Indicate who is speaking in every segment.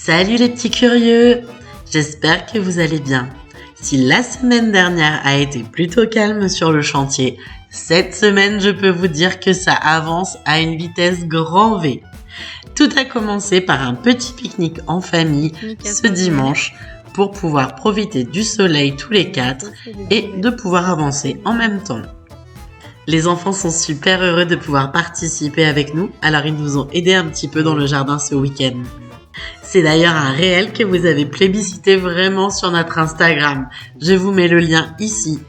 Speaker 1: Salut les petits curieux! J'espère que vous allez bien. Si la semaine dernière a été plutôt calme sur le chantier, cette semaine je peux vous dire que ça avance à une vitesse grand V. Tout a commencé par un petit pique-nique en famille ce dimanche pour pouvoir profiter du soleil tous les quatre et de pouvoir avancer en même temps. Les enfants sont super heureux de pouvoir participer avec nous, alors ils nous ont aidés un petit peu dans le jardin ce week-end. C'est d'ailleurs un réel que vous avez plébiscité vraiment sur notre Instagram. Je vous mets le lien ici.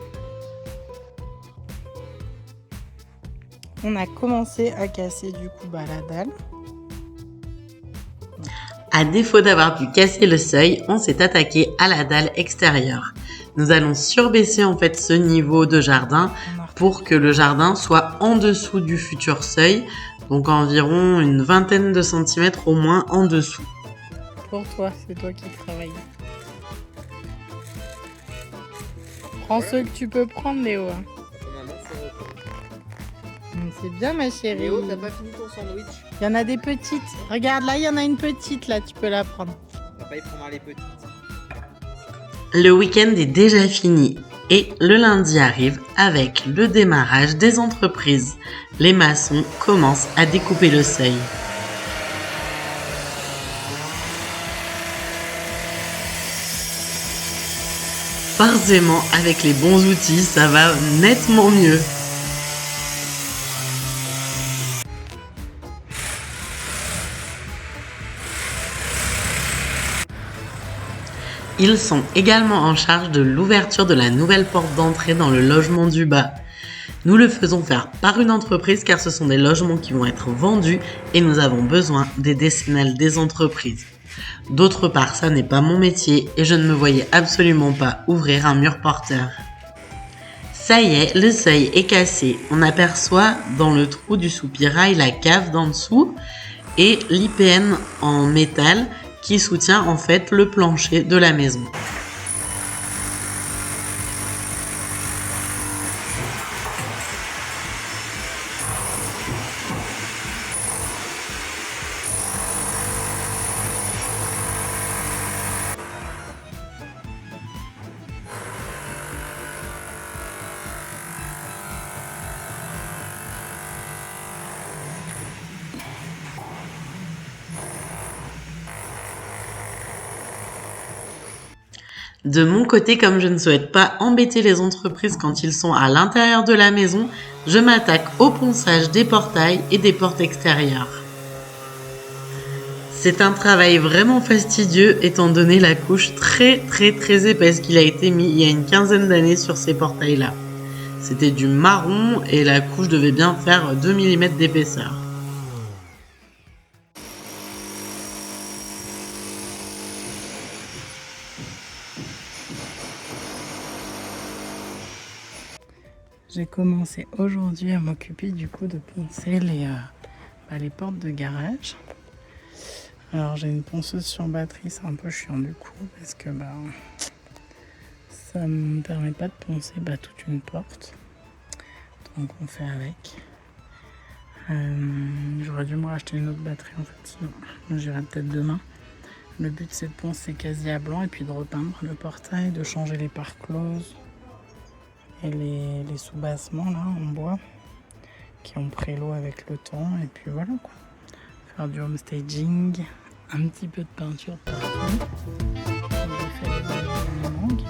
Speaker 2: On a commencé à casser du coup la dalle.
Speaker 1: À défaut d'avoir pu casser le seuil, on s'est attaqué à la dalle extérieure. Nous allons surbaisser en fait ce niveau de jardin pour que le jardin soit en dessous du futur seuil, donc environ une vingtaine de centimètres au moins en dessous.
Speaker 2: Pour toi, c'est toi qui travailles. Prends ceux que tu peux prendre, Léo. C'est bien, ma chérie.
Speaker 3: Léo, t'as pas fini ton sandwich?
Speaker 2: Il y en a des petites. Regarde, là, il y en a une petite, là, tu peux la prendre.
Speaker 3: Papa, il prendra les petites.
Speaker 1: Le week-end est déjà fini et le lundi arrive avec le démarrage des entreprises. Les maçons commencent à découper le seuil. Forcément, avec les bons outils, ça va nettement mieux. Ils sont également en charge de l'ouverture de la nouvelle porte d'entrée dans le logement du bas. Nous le faisons faire par une entreprise car ce sont des logements qui vont être vendus et nous avons besoin des décennales des entreprises. D'autre part, ça n'est pas mon métier et je ne me voyais absolument pas ouvrir un mur porteur. Ça y est, le seuil est cassé. On aperçoit dans le trou du soupirail la cave d'en dessous et l'IPN en métal qui soutient en fait le plancher de la maison. De mon côté, comme je ne souhaite pas embêter les entreprises quand ils sont à l'intérieur de la maison, je m'attaque au ponçage des portails et des portes extérieures. C'est un travail vraiment fastidieux étant donné la couche très épaisse qu'il a été mis il y a une quinzaine d'années sur ces portails-là. C'était du marron et la couche devait bien faire 2 mm d'épaisseur.
Speaker 2: J'ai commencé aujourd'hui à m'occuper du coup de poncer les portes de garage. Alors j'ai une ponceuse sur batterie, c'est un peu chiant du coup parce que ça me permet pas de poncer toute une porte. Donc on fait avec. J'aurais dû me racheter une autre batterie en fait, sinon j'irai peut-être demain. Le but c'est de poncer quasi à blanc et puis de repeindre le portail, de changer les parts closes et les sous-bassements là en bois qui ont pris l'eau avec le temps et puis voilà quoi. Faire du home staging, un petit peu de peinture partout. J'ai fait les alignements qui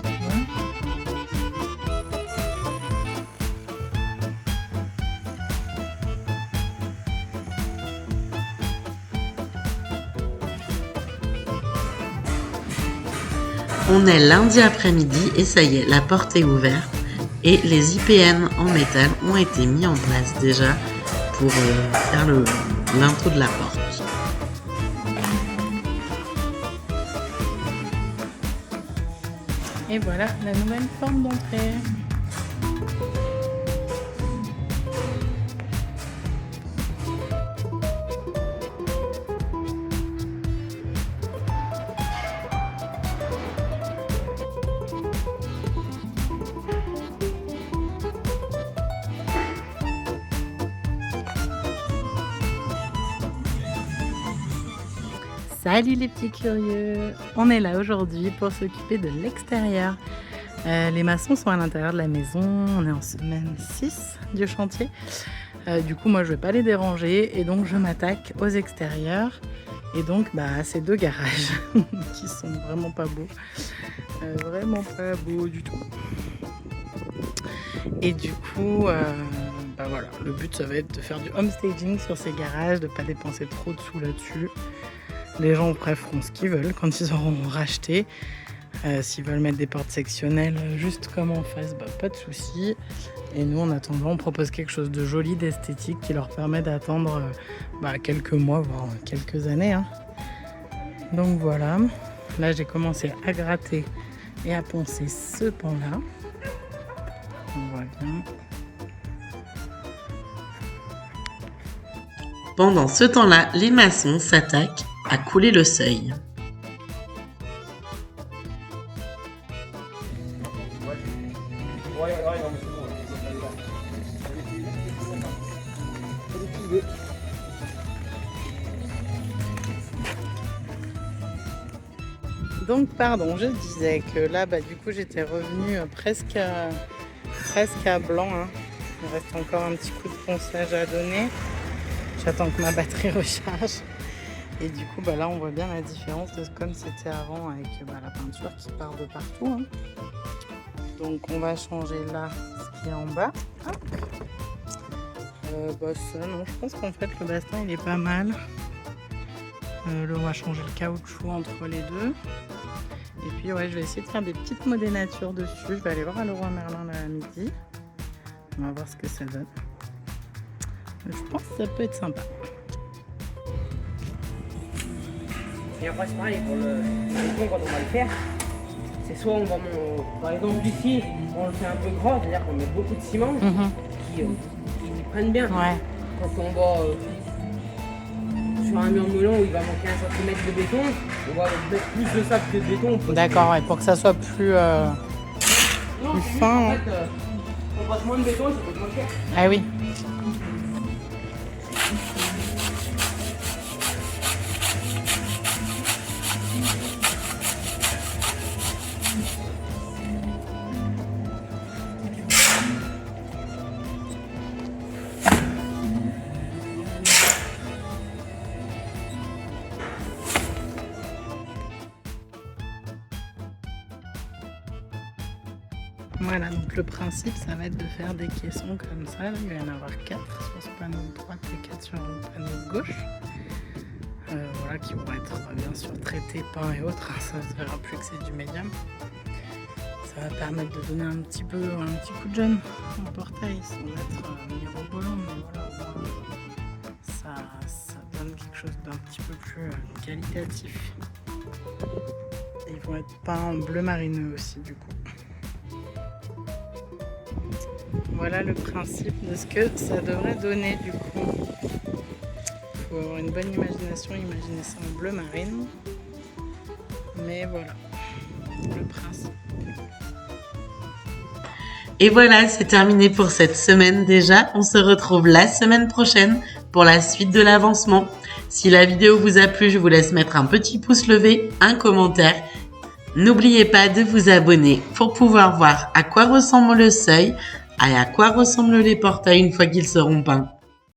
Speaker 1: On est lundi après-midi et ça y est, la porte est ouverte et les IPN en métal ont été mis en place déjà pour faire l'intro de la porte.
Speaker 2: Et voilà la nouvelle forme d'entrée. Salut les petits curieux! On est là aujourd'hui pour s'occuper de l'extérieur. Les maçons sont à l'intérieur de la maison, on est en semaine 6 du chantier. Du coup moi je vais pas les déranger et donc je m'attaque aux extérieurs. Et donc à ces deux garages qui sont vraiment pas beaux. Vraiment pas beaux du tout. Et du coup, voilà, le but ça va être de faire du homestaging sur ces garages, de pas dépenser trop de sous là-dessus. Les gens après feront ce qu'ils veulent quand ils auront racheté. S'ils veulent mettre des portes sectionnelles juste comme en face, pas de souci. Et nous en attendant, on propose quelque chose de joli, d'esthétique qui leur permet d'attendre quelques mois, voire quelques années. Hein. Donc voilà, là j'ai commencé à gratter et à poncer ce pan-là. On voit bien.
Speaker 1: Pendant ce temps-là, les maçons s'attaquent à couler le seuil.
Speaker 2: Donc pardon, je disais que là du coup j'étais revenue presque à blanc. Hein. Il reste encore un petit coup de ponçage à donner. J'attends que ma batterie recharge. Et du coup là on voit bien la différence de comme c'était avant avec la peinture qui part de partout. Hein. Donc on va changer là ce qui est en bas. Hop. Ça non, je pense qu'en fait le bastin il est pas mal. On va changer le caoutchouc entre les deux. Et puis je vais essayer de faire des petites modénatures dessus. Je vais aller voir à Leroy Merlin là à midi. On va voir ce que ça donne. Je pense que ça peut être sympa.
Speaker 3: Et après c'est pareil pour le béton quand on va le faire. C'est soit on va par exemple ici, on le fait un peu gras, c'est-à-dire qu'on met beaucoup de ciment qui prennent bien.
Speaker 2: Ouais.
Speaker 3: Quand on va sur un mur moulant où il va manquer 1 cm de béton, on va mettre plus de sable que de béton.
Speaker 2: D'accord, pour que ça soit plus fin.
Speaker 3: En fait, on passe moins de béton, ça coûte moins cher.
Speaker 2: Ah oui. Voilà, donc le principe, ça va être de faire des caissons comme ça. Là, il va y en avoir 4 sur ce panneau de droite et 4 sur le panneau de gauche. Qui vont être bien sûr traités, peints et autres. Ça ne se verra plus que c'est du médium. Ça va permettre de donner un petit coup de jeune au portail sans être mirobolant. Mais voilà, ça donne quelque chose d'un petit peu plus qualitatif. Et ils vont être peints en bleu marineux aussi du coup. Voilà le principe de ce que ça devrait donner du coup. Il faut avoir une bonne imagination, imaginer ça en bleu marine. Mais voilà, le principe.
Speaker 1: Et voilà, c'est terminé pour cette semaine déjà. On se retrouve la semaine prochaine pour la suite de l'avancement. Si la vidéo vous a plu, je vous laisse mettre un petit pouce levé, un commentaire. N'oubliez pas de vous abonner pour pouvoir voir à quoi ressemble le seuil et à quoi ressemblent les portails une fois qu'ils seront peints.